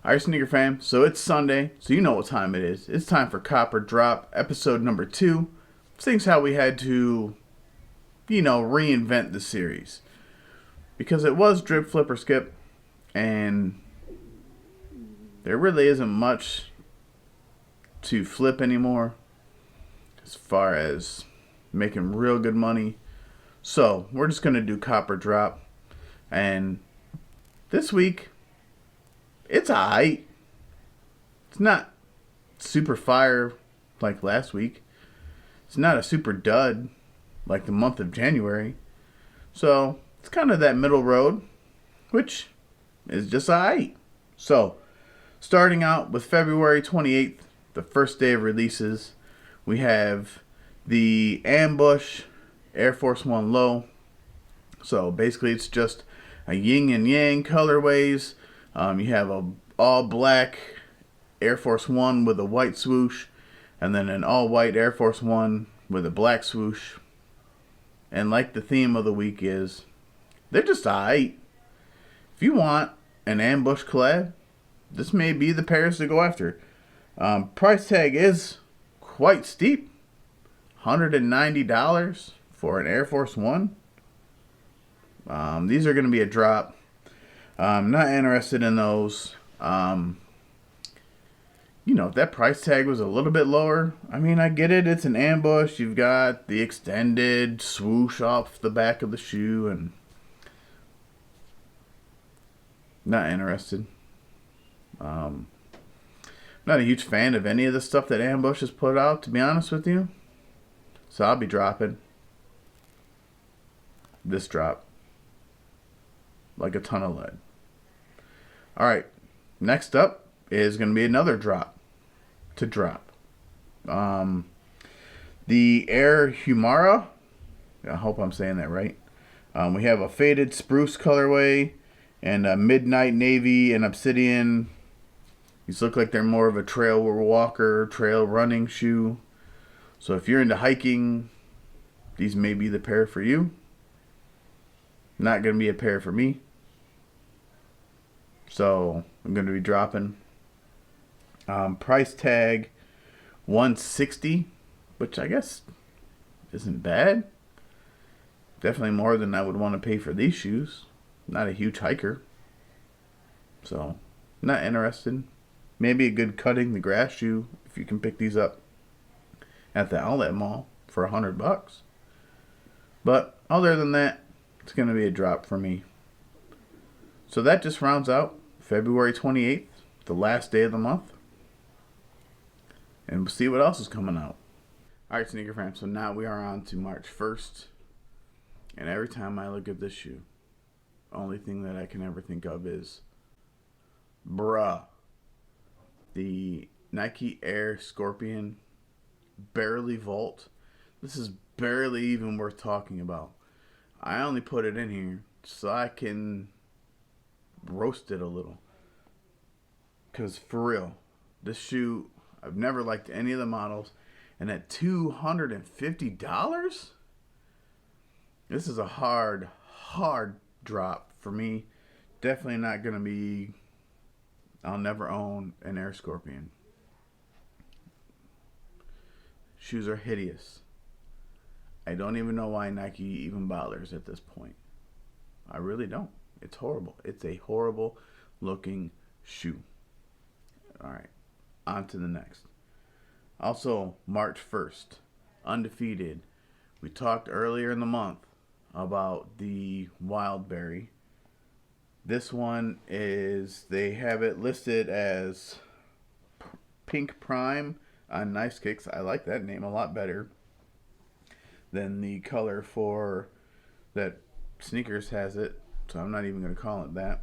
Alright, sneaker fam. So it's Sunday, so you know what time it is. It's time for Copper Drop, episode number 2. Things how we had to, reinvent the series. Because it was Drip, Flip, or Skip, and there really isn't much to flip anymore as far as making real good money. So we're just going to do Copper Drop. And this week, it's alright. It's not super fire like last week. It's not a super dud like the month of January. So it's kind of that middle road, which is just alright. So starting out with February 28th, the first day of releases, we have the Ambush Air Force One Low. So basically it's just a yin and yang colorways. You have a all black Air Force One with a white swoosh, and then an all white Air Force One with a black swoosh. And like the theme of the week is, they're just alright. If you want an Ambush collab, this may be the pairs to go after. Price tag is quite steep, $190 for an Air Force One. These are going to be a drop. I'm not interested in those. If that price tag was a little bit lower, I mean, I get it. It's an Ambush. You've got the extended swoosh off the back of the shoe, and not interested. Not a huge fan of any of the stuff that Ambush has put out, to be honest with you. So I'll be dropping this drop like a ton of lead. Alright, next up is going to be another drop to drop. The Air Humara. I hope I'm saying that right. We have a faded spruce colorway and a midnight navy and obsidian. These look like they're more of a trail walker, trail running shoe. So if you're into hiking, these may be the pair for you. Not going to be a pair for me. So I'm going to be dropping. Price tag $160, which I guess isn't bad. Definitely more than I would want to pay for these shoes. Not a huge hiker. So not interested. Maybe a good cutting the grass shoe if you can pick these up at the outlet mall for $100. But other than that, it's going to be a drop for me. So that just rounds out February 28th, the last day of the month. And we'll see what else is coming out. Alright, sneaker fam, so now we are on to March 1st. And every time I look at this shoe, the only thing that I can ever think of is, bruh. The Nike Air Scorpion Barely Vault. This is barely even worth talking about. I only put it in here so I can roast it a little. Because for real, this shoe, I've never liked any of the models. And at $250? This is a hard drop for me. Definitely not going to be... I'll never own an Air Scorpion. Shoes are hideous. I don't even know why Nike even bothers at this point. I really don't. It's horrible. It's a horrible looking shoe. Alright, on to the next. Also, March 1st, Undefeated. We talked earlier in the month about the Wildberry. This one is, they have it listed as Pink Prime on Nice Kicks. I like that name a lot better than the color for that Sneakers has it. So I'm not even going to call it that.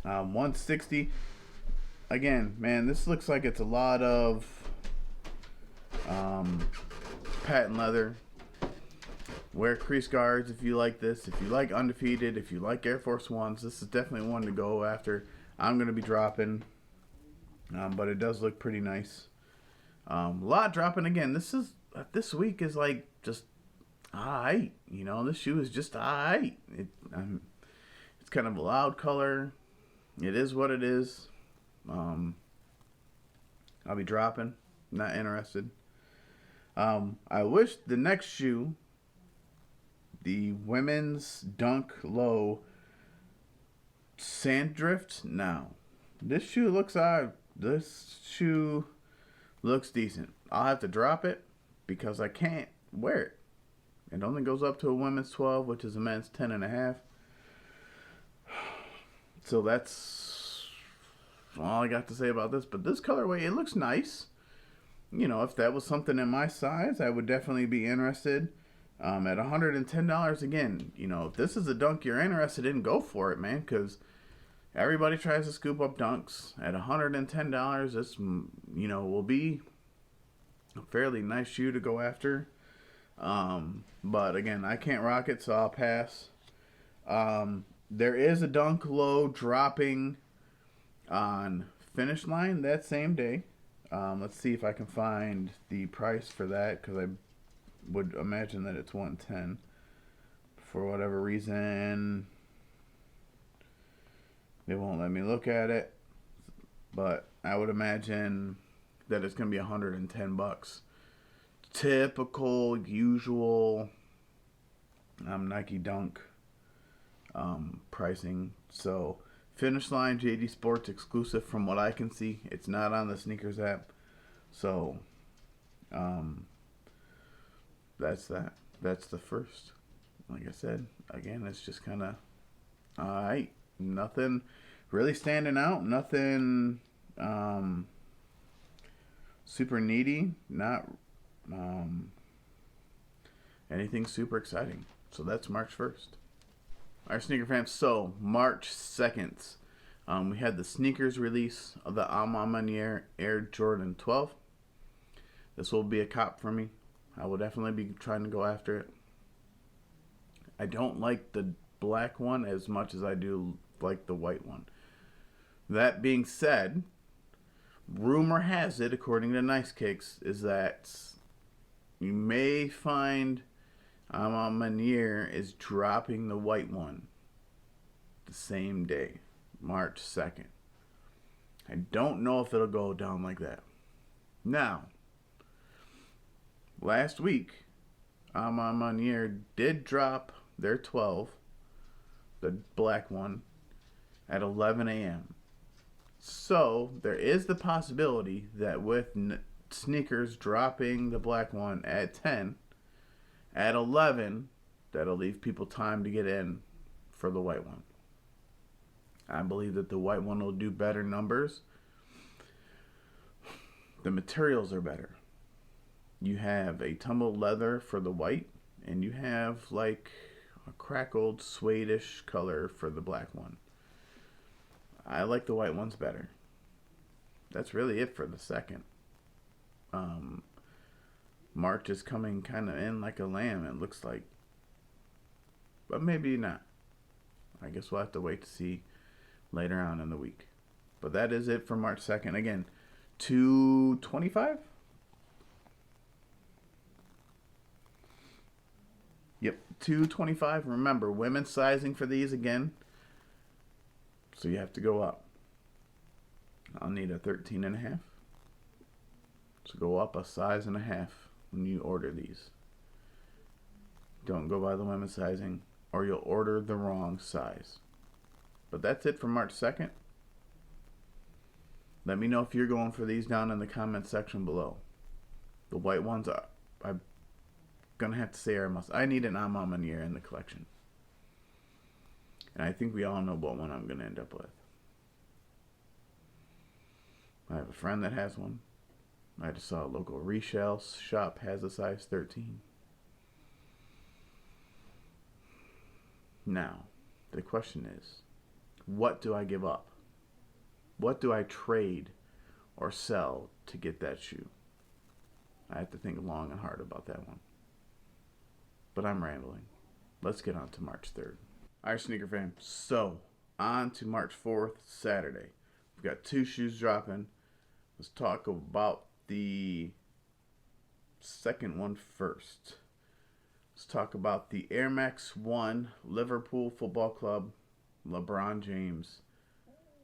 160. Again, man, this looks like it's a lot of patent leather. Wear crease guards if you like this. If you like Undefeated, if you like Air Force Ones, this is definitely one to go after. I'm going to be dropping. But it does look pretty nice. A lot dropping again. This week is like just alright. This shoe is just alright. It's kind of a loud color. It is what it is. I'll be dropping. Not interested. I wish the next shoe, the women's Dunk Low Sanddrift. Now, this shoe looks odd. This shoe looks decent. I'll have to drop it because I can't wear it. It only goes up to a women's 12, which is a men's 10.5. So that's all I got to say about this. But this colorway, it looks nice. You know, if that was something in my size, I would definitely be interested. At $110 again, you know, if this is a dunk you're interested in, go for it, man. Because everybody tries to scoop up dunks. At $110, this, you know, will be a fairly nice shoe to go after. But again, I can't rock it, so I'll pass. There is a Dunk Low dropping on Finish Line that same day. Let's see if I can find the price for that, because I would imagine that it's 110. For whatever reason, they won't let me look at it, but I would imagine that it's gonna be $110. Typical, usual Nike Dunk pricing. So Finish Line JD Sports exclusive from what I can see. It's not on the sneakers app. So that's that. That's the first. Like I said, again, it's just kind of alright. Nothing really standing out. Nothing super needy. Not anything super exciting. So that's March 1st. Our sneaker fans. So March 2nd, we had the sneakers release of the A Ma Maniére Air Jordan 12. This will be a cop for me. I will definitely be trying to go after it. I don't like the black one as much as I do like the white one. That being said, rumor has it, according to Nice Kicks, is that you may find A Ma Maniére is dropping the white one the same day, March 2nd. I don't know if it'll go down like that. Now, last week, A Ma Maniére did drop their 12, the black one, at 11 a.m. So, there is the possibility that with sneakers dropping the black one at 10, at 11, that'll leave people time to get in for the white one. I believe that the white one will do better numbers. The materials are better. You have a tumbled leather for the white, and you have like a crackled suede-ish color for the black one. I like the white ones better. That's really it for the second. March is coming kind of in like a lamb, it looks like. But maybe not. I guess we'll have to wait to see later on in the week. But that is it for March 2nd. Again, $225? Yep, $225. Remember, women's sizing for these again. So you have to go up. I'll need a 13.5. So go up a size and a half when you order these. Don't go by the women's sizing, or you'll order the wrong size. But that's it for March 2nd. Let me know if you're going for these down in the comment section below. The white ones, I'm going to have to say I need an A Ma Maniére in the collection. And I think we all know what one I'm going to end up with. I have a friend that has one. I just saw a local resale shop has a size 13. Now, the question is, what do I give up? What do I trade or sell to get that shoe? I have to think long and hard about that one. But I'm rambling. Let's get on to March 3rd. All right, sneaker fam. So, on to March 4th, Saturday. We've got 2 shoes dropping. Let's talk about the second one first. Let's talk about the Air Max 1 Liverpool Football Club LeBron James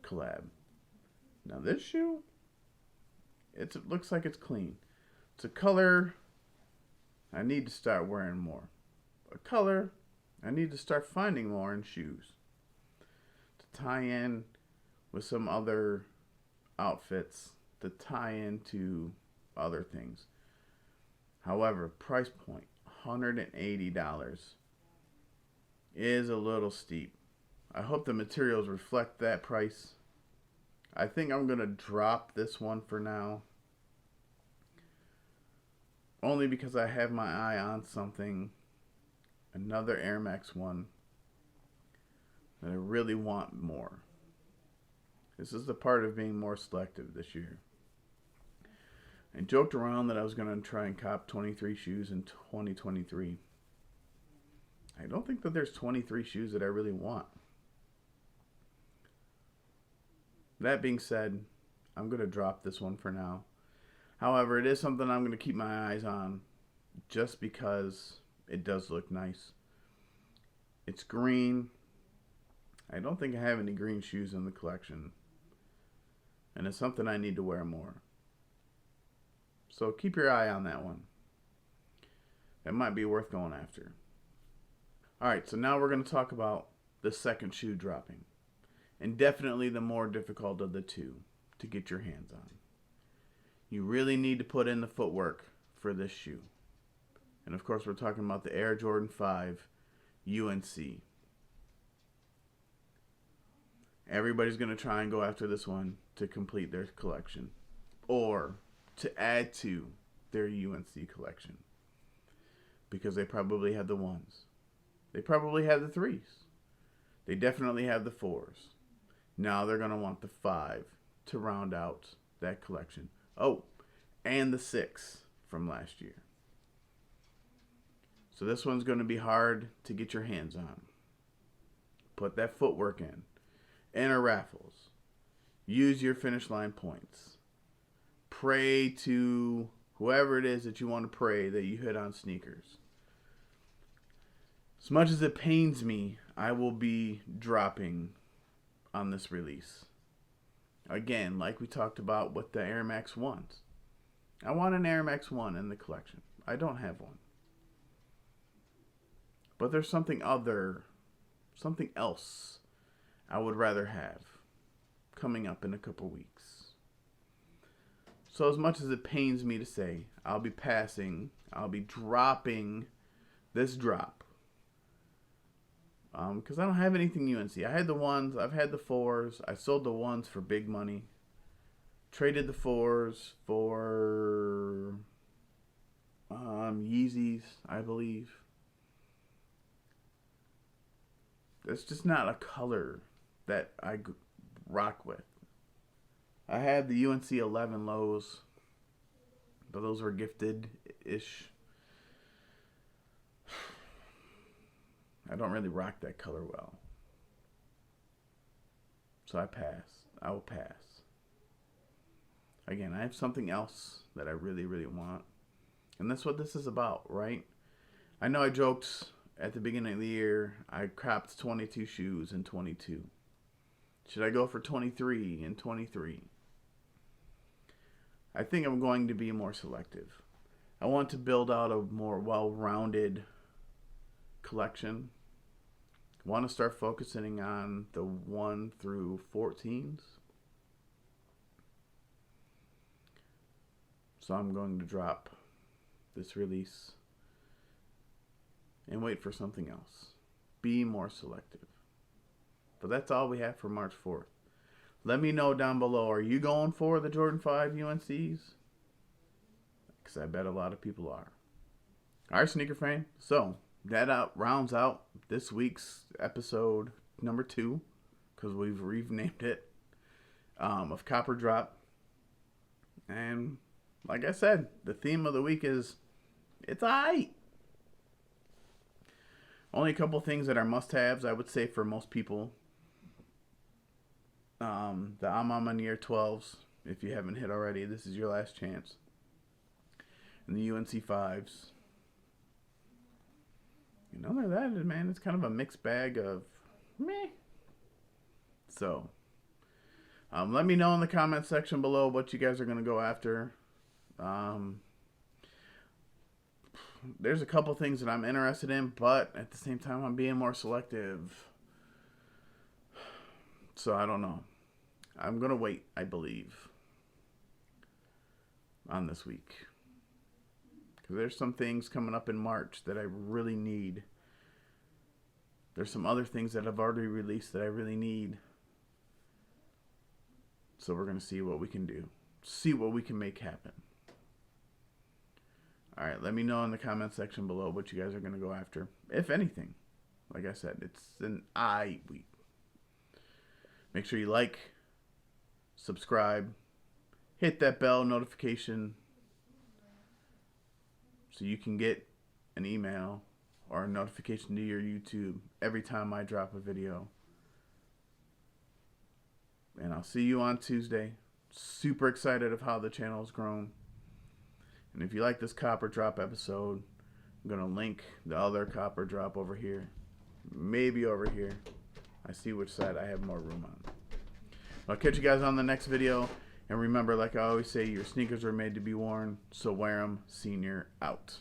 collab. Now this shoe, it looks like it's clean. It's a color I need to start wearing more. A color I need to start finding more in shoes. To tie in with some other outfits, to tie into other things. However, price point, $180 is a little steep. I hope the materials reflect that price. I think I'm going to drop this one for now. Only because I have my eye on something, another Air Max 1, that I really want more. This is the part of being more selective this year. I joked around that I was going to try and cop 23 shoes in 2023. I don't think that there's 23 shoes that I really want. That being said, I'm going to drop this one for now. However, it is something I'm going to keep my eyes on just because it does look nice. It's green. I don't think I have any green shoes in the collection. And it's something I need to wear more. So keep your eye on that one. That might be worth going after. Alright, so now we're going to talk about the second shoe dropping. And definitely the more difficult of the two to get your hands on. You really need to put in the footwork for this shoe. And of course we're talking about the Air Jordan 5 UNC. Everybody's going to try and go after this one to complete their collection. Or to add to their UNC collection. Because they probably have the ones. They probably have the 3s. They definitely have the 4s. Now they're going to want the 5 to round out that collection. Oh, and the 6 from last year. So this one's going to be hard to get your hands on. Put that footwork in. Enter raffles. Use your finish line points. Pray to whoever it is that you want to pray that you hit on sneakers. As much as it pains me, I will be dropping on this release. Again, like we talked about with the Air Max 1s. I want an Air Max 1 in the collection. I don't have one. But there's something else I would rather have coming up in a couple weeks. So as much as it pains me to say, I'll be dropping this drop. Because I don't have anything UNC. I had the 1s, I've had the 4s, I sold the 1s for big money. Traded the 4s for Yeezys, I believe. That's just not a color that I rock with. I had the UNC 11 lows, but those were gifted-ish. I don't really rock that color well. So I pass. I will pass. Again, I have something else that I really, really want. And that's what this is about, right? I know I joked at the beginning of the year, I copped 22 shoes in 22. Should I go for 23 in 23? I think I'm going to be more selective. I want to build out a more well-rounded collection. I want to start focusing on the 1 through 14s. So I'm going to drop this release and wait for something else. Be more selective. But that's all we have for March 4th. Let me know down below, are you going for the Jordan 5 UNCs? Because I bet a lot of people are. Alright, sneaker fan. So, that rounds out this week's episode number 2. Because we've renamed it. Of Copper Drop. And, like I said, the theme of the week is, it's aight. Only a couple things that are must-haves, I would say, for most people. The A Ma Maniére 12s, if you haven't hit already, this is your last chance. And the UNC 5s. And other than that, man, it's kind of a mixed bag of meh. So, Let me know in the comment section below what you guys are going to go after. There's a couple things that I'm interested in, but at the same time, I'm being more selective. So I don't know. I'm going to wait, I believe, on this week. Because there's some things coming up in March that I really need. There's some other things that I've already released that I really need. So we're going to see what we can do. See what we can make happen. Alright, let me know in the comment section below what you guys are going to go after. If anything. Like I said, it's an I week. Make sure you like, subscribe, hit that bell notification so you can get an email or a notification to your YouTube every time I drop a video. And I'll see you on Tuesday. Super excited of how the channel's grown. And if you like this Copper Drop episode, I'm going to link the other Copper Drop over here. Maybe over here. I see which side I have more room on. I'll catch you guys on the next video. And remember, like I always say, your sneakers are made to be worn, so wear them. Senior out.